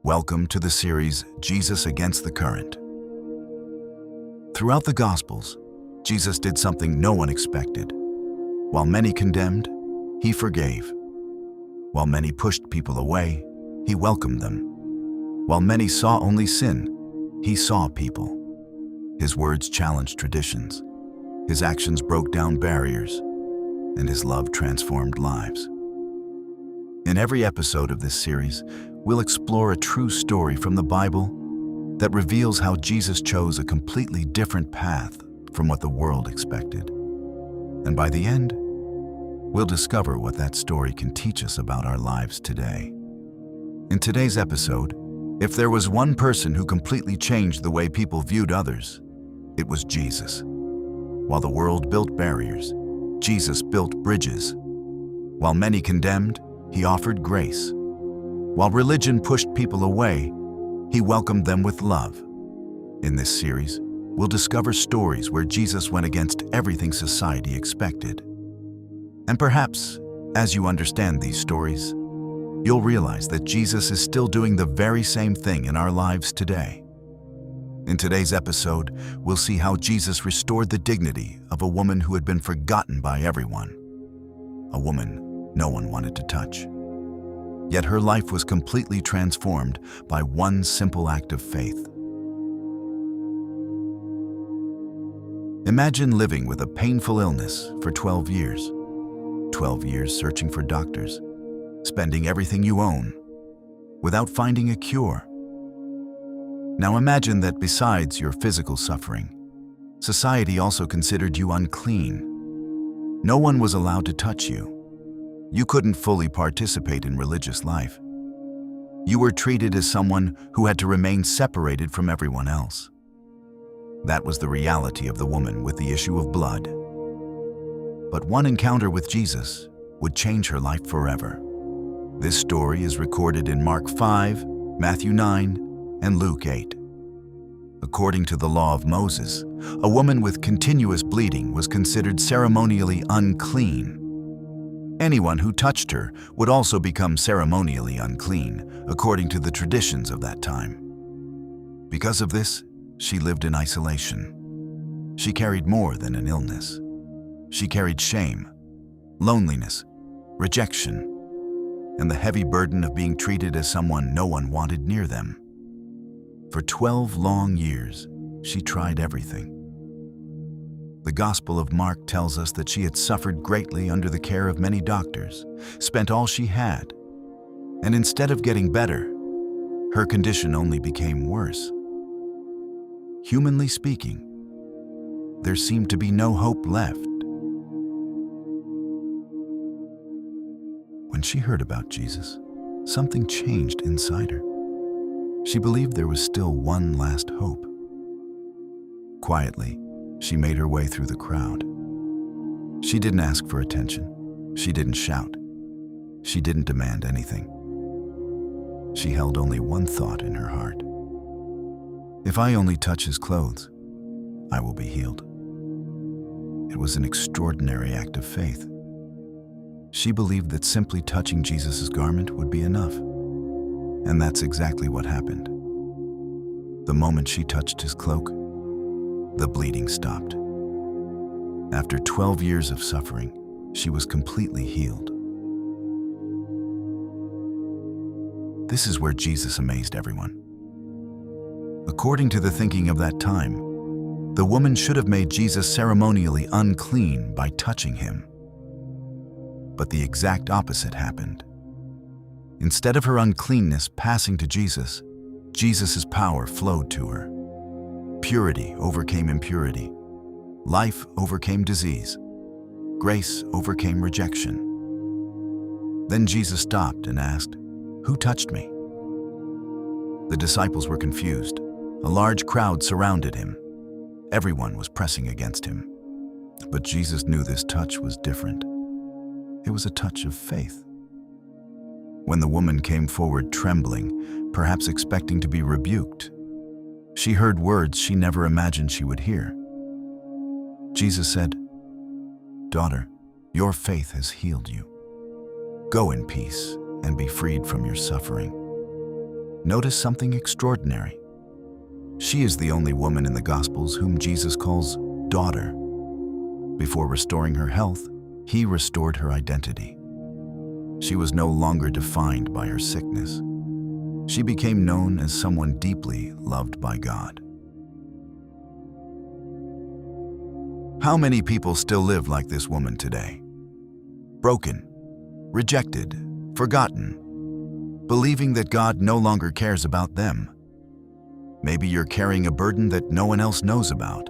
Welcome to the series, Jesus Against the Current. Throughout the Gospels, Jesus did something no one expected. While many condemned, he forgave. While many pushed people away, he welcomed them. While many saw only sin, he saw people. His words challenged traditions. His actions broke down barriers, and his love transformed lives. In every episode of this series, we'll explore a true story from the Bible that reveals how Jesus chose a completely different path from what the world expected. And by the end, we'll discover what that story can teach us about our lives today. In today's episode, if there was one person who completely changed the way people viewed others, it was Jesus. While the world built barriers, Jesus built bridges. While many condemned, he offered grace. While religion pushed people away, he welcomed them with love. In this series, we'll discover stories where Jesus went against everything society expected. And perhaps, as you understand these stories, you'll realize that Jesus is still doing the very same thing in our lives today. In today's episode, we'll see how Jesus restored the dignity of a woman who had been forgotten by everyone. A woman no one wanted to touch. Yet her life was completely transformed by one simple act of faith. Imagine living with a painful illness for 12 years. 12 years searching for doctors, spending everything you own, without finding a cure. Now imagine that besides your physical suffering, society also considered you unclean. No one was allowed to touch you. You couldn't fully participate in religious life. You were treated as someone who had to remain separated from everyone else. That was the reality of the woman with the issue of blood. But one encounter with Jesus would change her life forever. This story is recorded in Mark 5, Matthew 9, and Luke 8. According to the law of Moses, a woman with continuous bleeding was considered ceremonially unclean. Anyone who touched her would also become ceremonially unclean, according to the traditions of that time. Because of this, she lived in isolation. She carried more than an illness. She carried shame, loneliness, rejection, and the heavy burden of being treated as someone no one wanted near them. For 12 long years, she tried everything. The Gospel of Mark tells us that she had suffered greatly under the care of many doctors, spent all she had, and instead of getting better, her condition only became worse. Humanly speaking, there seemed to be no hope left. When she heard about Jesus, something changed inside her. She believed there was still one last hope. Quietly, she made her way through the crowd. She didn't ask for attention. She didn't shout. She didn't demand anything. She held only one thought in her heart. If I only touch his clothes, I will be healed. It was an extraordinary act of faith. She believed that simply touching Jesus' garment would be enough. And that's exactly what happened. The moment she touched his cloak, the bleeding stopped. After 12 years of suffering, she was completely healed. This is where Jesus amazed everyone. According to the thinking of that time, the woman should have made Jesus ceremonially unclean by touching him. But the exact opposite happened. Instead of her uncleanness passing to Jesus, Jesus' power flowed to her. Purity overcame impurity. Life overcame disease. Grace overcame rejection. Then Jesus stopped and asked, "Who touched me?" The disciples were confused. A large crowd surrounded him. Everyone was pressing against him. But Jesus knew this touch was different. It was a touch of faith. When the woman came forward trembling, perhaps expecting to be rebuked, she heard words she never imagined she would hear. Jesus said, "Daughter, your faith has healed you. Go in peace and be freed from your suffering." notice something extraordinary. She is the only woman in the Gospels whom Jesus calls daughter. Before restoring her health, he restored her identity. She was no longer defined by her sickness. She became known as someone deeply loved by God. How many people still live like this woman today? Broken, rejected, forgotten, believing that God no longer cares about them. Maybe you're carrying a burden that no one else knows about.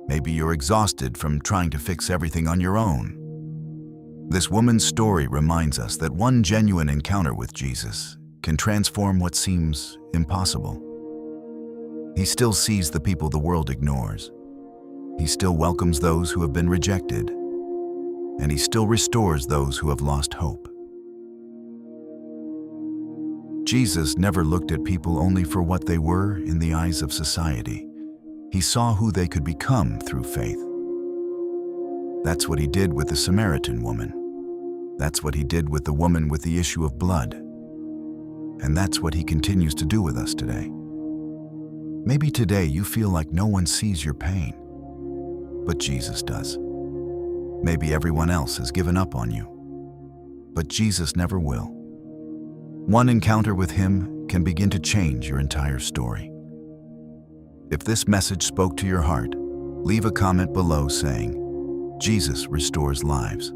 Maybe you're exhausted from trying to fix everything on your own. This woman's story reminds us that one genuine encounter with Jesus can transform what seems impossible. He still sees the people the world ignores. He still welcomes those who have been rejected. And he still restores those who have lost hope. Jesus never looked at people only for what they were in the eyes of society. He saw who they could become through faith. That's what he did with the Samaritan woman. That's what he did with the woman with the issue of blood. And that's what he continues to do with us today. Maybe today you feel like no one sees your pain, but Jesus does. Maybe everyone else has given up on you, but Jesus never will. One encounter with him can begin to change your entire story. If this message spoke to your heart, leave a comment below saying, "Jesus restores lives."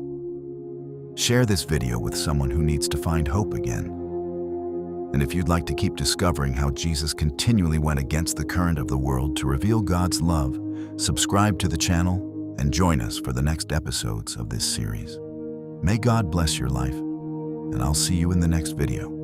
Share this video with someone who needs to find hope again. And if you'd like to keep discovering how Jesus continually went against the current of the world to reveal God's love, subscribe to the channel and join us for the next episodes of this series. May God bless your life, and I'll see you in the next video.